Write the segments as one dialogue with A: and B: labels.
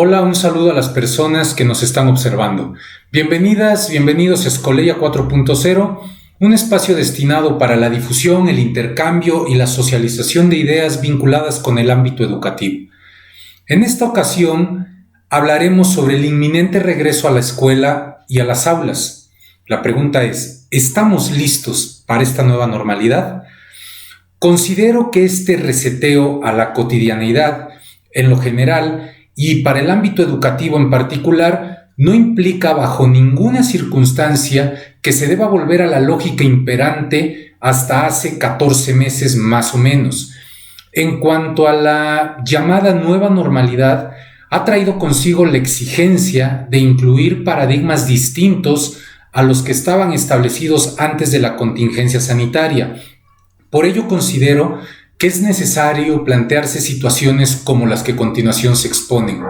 A: Hola, un saludo a las personas que nos están observando. Bienvenidas, bienvenidos a Escoleia 4.0, un espacio destinado para la difusión, el intercambio y la socialización de ideas vinculadas con el ámbito educativo. En esta ocasión hablaremos sobre el inminente regreso a la escuela y a las aulas. La pregunta es, ¿estamos listos para esta nueva normalidad? Considero que este reseteo a la cotidianeidad, en lo general, y para el ámbito educativo en particular, no implica bajo ninguna circunstancia que se deba volver a la lógica imperante hasta hace 14 meses más o menos. En cuanto a la llamada nueva normalidad, ha traído consigo la exigencia de incluir paradigmas distintos a los que estaban establecidos antes de la contingencia sanitaria. Por ello considero que es necesario plantearse situaciones como las que a continuación se exponen.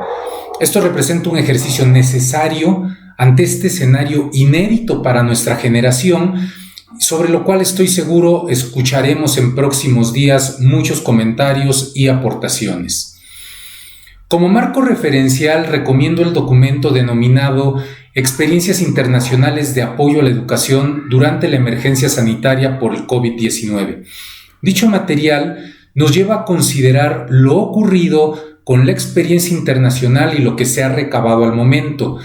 A: Esto representa un ejercicio necesario ante este escenario inédito para nuestra generación, sobre lo cual estoy seguro escucharemos en próximos días muchos comentarios y aportaciones. Como marco referencial recomiendo el documento denominado Experiencias Internacionales de Apoyo a la Educación durante la Emergencia Sanitaria por el COVID-19. Dicho material nos lleva a considerar lo ocurrido con la experiencia internacional y lo que se ha recabado al momento.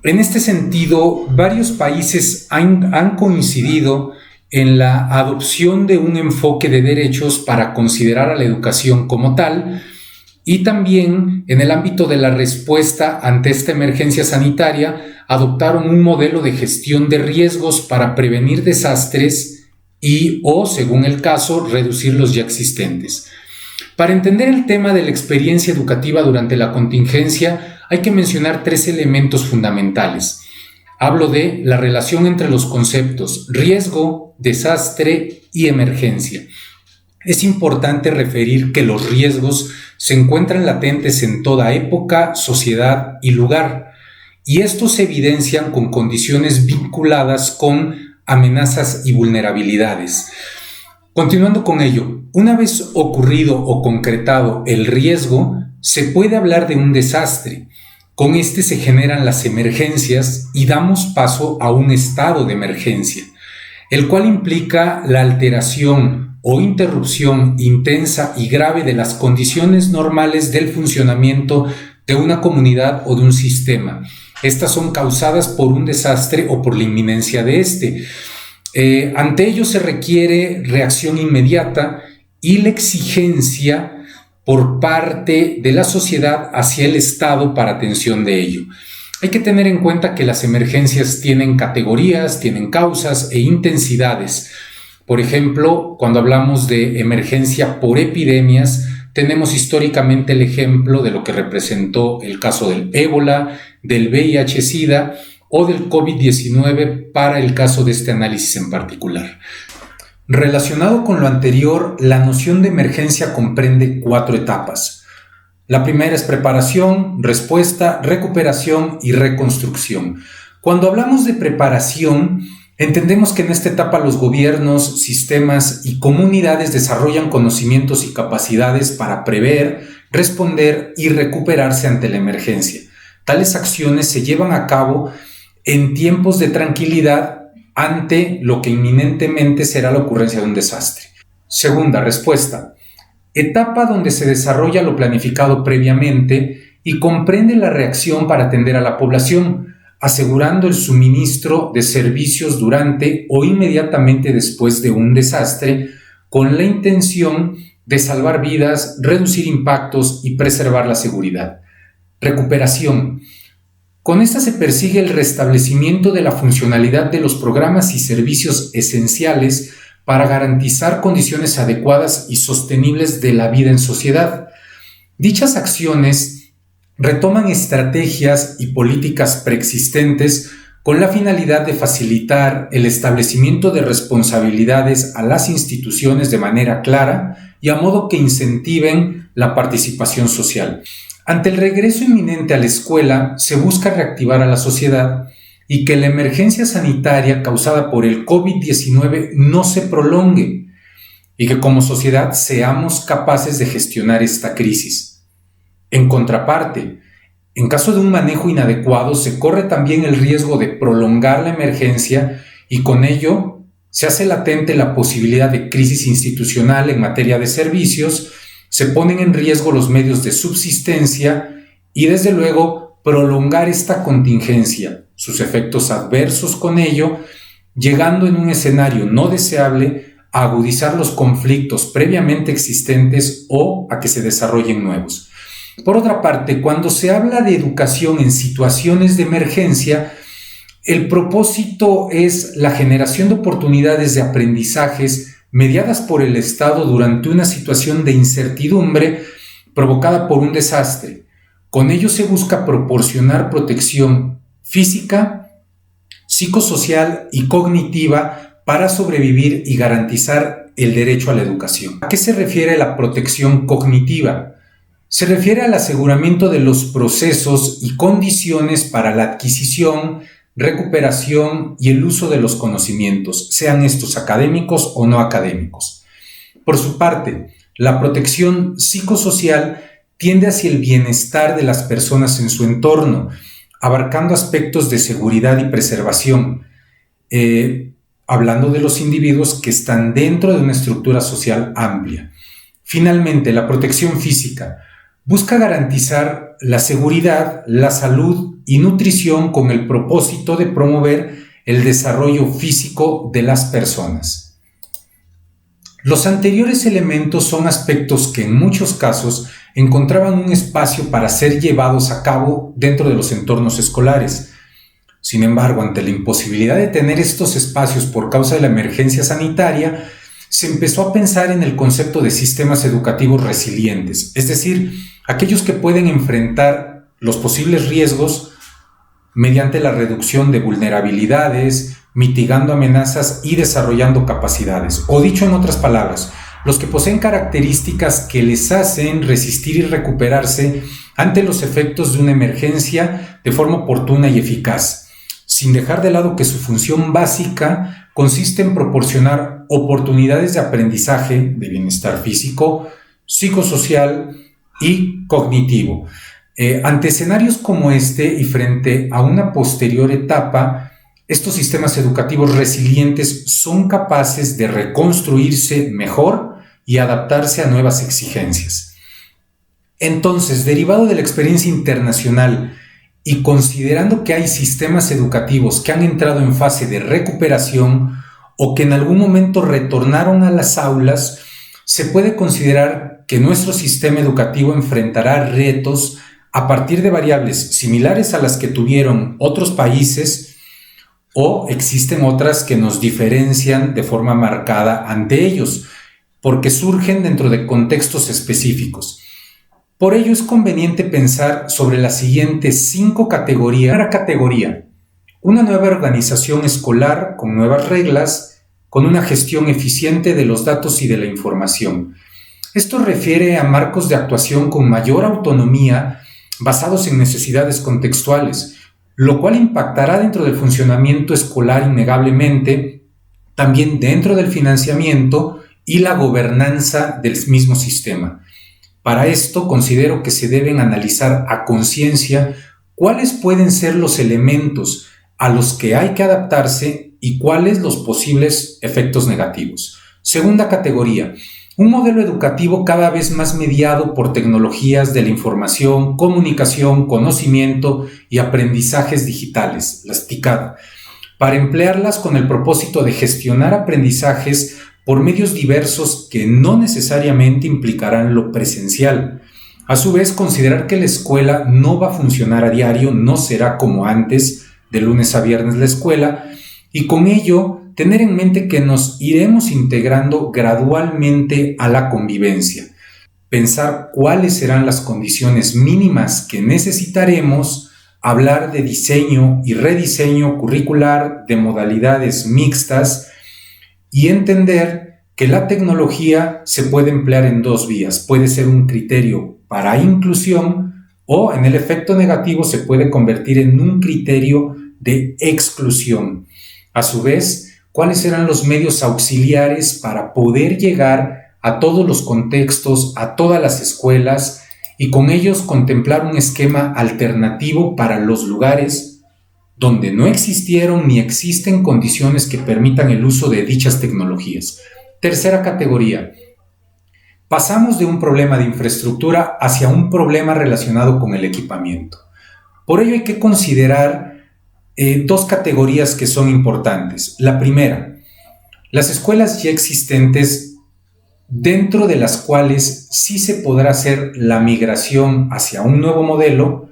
A: En este sentido, varios países han coincidido en la adopción de un enfoque de derechos para considerar a la educación como tal, y también en el ámbito de la respuesta ante esta emergencia sanitaria adoptaron un modelo de gestión de riesgos para prevenir desastres o, según el caso, reducir los ya existentes. Para entender el tema de la experiencia educativa durante la contingencia, hay que mencionar 3 elementos fundamentales. Hablo de la relación entre los conceptos riesgo, desastre y emergencia. Es importante referir que los riesgos se encuentran latentes en toda época, sociedad y lugar, y estos se evidencian con condiciones vinculadas con amenazas y vulnerabilidades. Continuando con ello, una vez ocurrido o concretado el riesgo, se puede hablar de un desastre. Con este se generan las emergencias y damos paso a un estado de emergencia, el cual implica la alteración o interrupción intensa y grave de las condiciones normales del funcionamiento de una comunidad o de un sistema. Estas son causadas por un desastre o por la inminencia de este. Ante ello se requiere reacción inmediata y la exigencia por parte de la sociedad hacia el Estado para atención de ello. Hay que tener en cuenta que las emergencias tienen categorías, tienen causas e intensidades. Por ejemplo, cuando hablamos de emergencia por epidemias, tenemos históricamente el ejemplo de lo que representó el caso del ébola, del VIH-Sida o del COVID-19 para el caso de este análisis en particular. Relacionado con lo anterior, la noción de emergencia comprende 4 etapas. La primera es preparación, respuesta, recuperación y reconstrucción. Cuando hablamos de preparación, entendemos que en esta etapa los gobiernos, sistemas y comunidades desarrollan conocimientos y capacidades para prever, responder y recuperarse ante la emergencia. Tales acciones se llevan a cabo en tiempos de tranquilidad ante lo que inminentemente será la ocurrencia de un desastre. Segunda, respuesta. Etapa donde se desarrolla lo planificado previamente y comprende la reacción para atender a la población, asegurando el suministro de servicios durante o inmediatamente después de un desastre, con la intención de salvar vidas, reducir impactos y preservar la seguridad. Recuperación. Con esta se persigue el restablecimiento de la funcionalidad de los programas y servicios esenciales para garantizar condiciones adecuadas y sostenibles de la vida en sociedad. Dichas acciones retoman estrategias y políticas preexistentes con la finalidad de facilitar el establecimiento de responsabilidades a las instituciones de manera clara y a modo que incentiven la participación social. Ante el regreso inminente a la escuela, se busca reactivar a la sociedad y que la emergencia sanitaria causada por el COVID-19 no se prolongue y que como sociedad seamos capaces de gestionar esta crisis. En contraparte, en caso de un manejo inadecuado, se corre también el riesgo de prolongar la emergencia y con ello se hace latente la posibilidad de crisis institucional en materia de servicios, se ponen en riesgo los medios de subsistencia y desde luego prolongar esta contingencia, sus efectos adversos con ello, llegando en un escenario no deseable a agudizar los conflictos previamente existentes o a que se desarrollen nuevos. Por otra parte, cuando se habla de educación en situaciones de emergencia, el propósito es la generación de oportunidades de aprendizajes mediadas por el Estado durante una situación de incertidumbre provocada por un desastre. Con ello se busca proporcionar protección física, psicosocial y cognitiva para sobrevivir y garantizar el derecho a la educación. ¿A qué se refiere la protección cognitiva? Se refiere al aseguramiento de los procesos y condiciones para la adquisición, recuperación y el uso de los conocimientos, sean estos académicos o no académicos. Por su parte, la protección psicosocial tiende hacia el bienestar de las personas en su entorno, abarcando aspectos de seguridad y preservación, hablando de los individuos que están dentro de una estructura social amplia. Finalmente, la protección física busca garantizar la seguridad, la salud y nutrición con el propósito de promover el desarrollo físico de las personas. Los anteriores elementos son aspectos que en muchos casos encontraban un espacio para ser llevados a cabo dentro de los entornos escolares. Sin embargo, ante la imposibilidad de tener estos espacios por causa de la emergencia sanitaria, se empezó a pensar en el concepto de sistemas educativos resilientes, es decir, aquellos que pueden enfrentar los posibles riesgos mediante la reducción de vulnerabilidades, mitigando amenazas y desarrollando capacidades. O dicho en otras palabras, los que poseen características que les hacen resistir y recuperarse ante los efectos de una emergencia de forma oportuna y eficaz, sin dejar de lado que su función básica consiste en proporcionar oportunidades de aprendizaje, de bienestar físico, psicosocial y cognitivo. Ante escenarios como este y frente a una posterior etapa, estos sistemas educativos resilientes son capaces de reconstruirse mejor y adaptarse a nuevas exigencias. Entonces, derivado de la experiencia internacional y considerando que hay sistemas educativos que han entrado en fase de recuperación o que en algún momento retornaron a las aulas, se puede considerar que nuestro sistema educativo enfrentará retos a partir de variables similares a las que tuvieron otros países o existen otras que nos diferencian de forma marcada ante ellos, porque surgen dentro de contextos específicos. Por ello es conveniente pensar sobre las siguientes 5 categorías. Primera categoría: una nueva organización escolar con nuevas reglas, con una gestión eficiente de los datos y de la información. Esto refiere a marcos de actuación con mayor autonomía basados en necesidades contextuales, lo cual impactará dentro del funcionamiento escolar innegablemente, también dentro del financiamiento y la gobernanza del mismo sistema. Para esto considero que se deben analizar a conciencia cuáles pueden ser los elementos a los que hay que adaptarse y cuáles los posibles efectos negativos. Segunda categoría: un modelo educativo cada vez más mediado por tecnologías de la información, comunicación, conocimiento y aprendizajes digitales, las TICAD, para emplearlas con el propósito de gestionar aprendizajes por medios diversos que no necesariamente implicarán lo presencial. A su vez, considerar que la escuela no va a funcionar a diario, no será como antes, de lunes a viernes la escuela, y con ello tener en mente que nos iremos integrando gradualmente a la convivencia. Pensar cuáles serán las condiciones mínimas que necesitaremos, hablar de diseño y rediseño curricular, de modalidades mixtas y entender que la tecnología se puede emplear en 2 vías. Puede ser un criterio para inclusión o, en el efecto negativo, se puede convertir en un criterio de exclusión. A su vez, ¿cuáles serán los medios auxiliares para poder llegar a todos los contextos, a todas las escuelas y con ellos contemplar un esquema alternativo para los lugares donde no existieron ni existen condiciones que permitan el uso de dichas tecnologías. Tercera categoría. Pasamos de un problema de infraestructura hacia un problema relacionado con el equipamiento. Por ello hay que considerar dos categorías que son importantes. La primera, las escuelas ya existentes, dentro de las cuales sí se podrá hacer la migración hacia un nuevo modelo,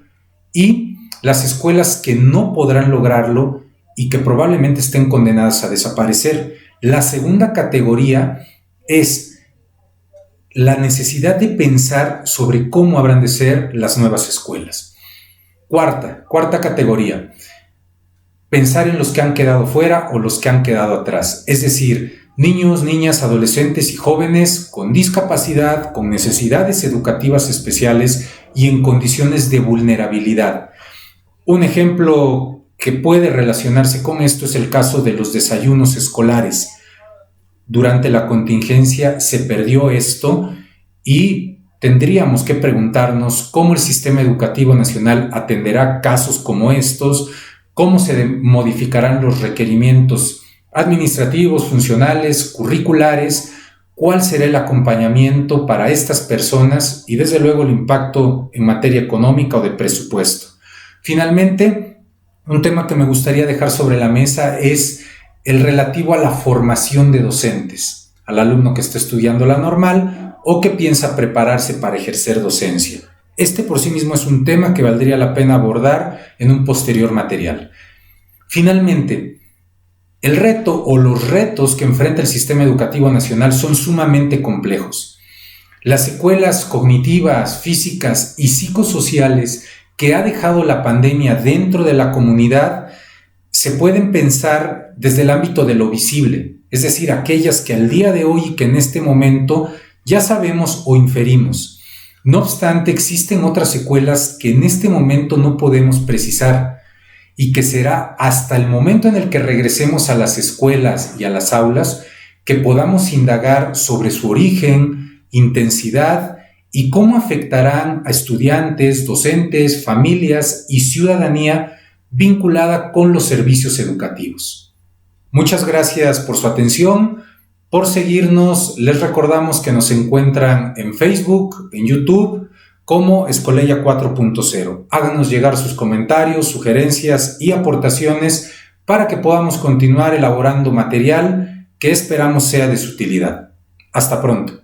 A: y las escuelas que no podrán lograrlo y que probablemente estén condenadas a desaparecer. La segunda categoría es la necesidad de pensar sobre cómo habrán de ser las nuevas escuelas. Cuarta categoría, pensar en los que han quedado fuera o los que han quedado atrás, es decir, niños, niñas, adolescentes y jóvenes con discapacidad, con necesidades educativas especiales y en condiciones de vulnerabilidad. Un ejemplo que puede relacionarse con esto es el caso de los desayunos escolares. Durante la contingencia se perdió esto y tendríamos que preguntarnos cómo el sistema educativo nacional atenderá casos como estos, cómo se modificarán los requerimientos administrativos, funcionales, curriculares, cuál será el acompañamiento para estas personas y desde luego el impacto en materia económica o de presupuesto. Finalmente, un tema que me gustaría dejar sobre la mesa es el relativo a la formación de docentes, al alumno que está estudiando la normal o que piensa prepararse para ejercer docencia. Este por sí mismo es un tema que valdría la pena abordar en un posterior material. Finalmente, el reto o los retos que enfrenta el sistema educativo nacional son sumamente complejos. Las secuelas cognitivas, físicas y psicosociales que ha dejado la pandemia dentro de la comunidad se pueden pensar desde el ámbito de lo visible, es decir, aquellas que al día de hoy y que en este momento ya sabemos o inferimos. No obstante, existen otras secuelas que en este momento no podemos precisar y que será hasta el momento en el que regresemos a las escuelas y a las aulas que podamos indagar sobre su origen, intensidad y cómo afectarán a estudiantes, docentes, familias y ciudadanía vinculada con los servicios educativos. Muchas gracias por su atención, por seguirnos. Les recordamos que nos encuentran en Facebook, en YouTube, como Escoleya 4.0. Háganos llegar sus comentarios, sugerencias y aportaciones para que podamos continuar elaborando material que esperamos sea de su utilidad. Hasta pronto.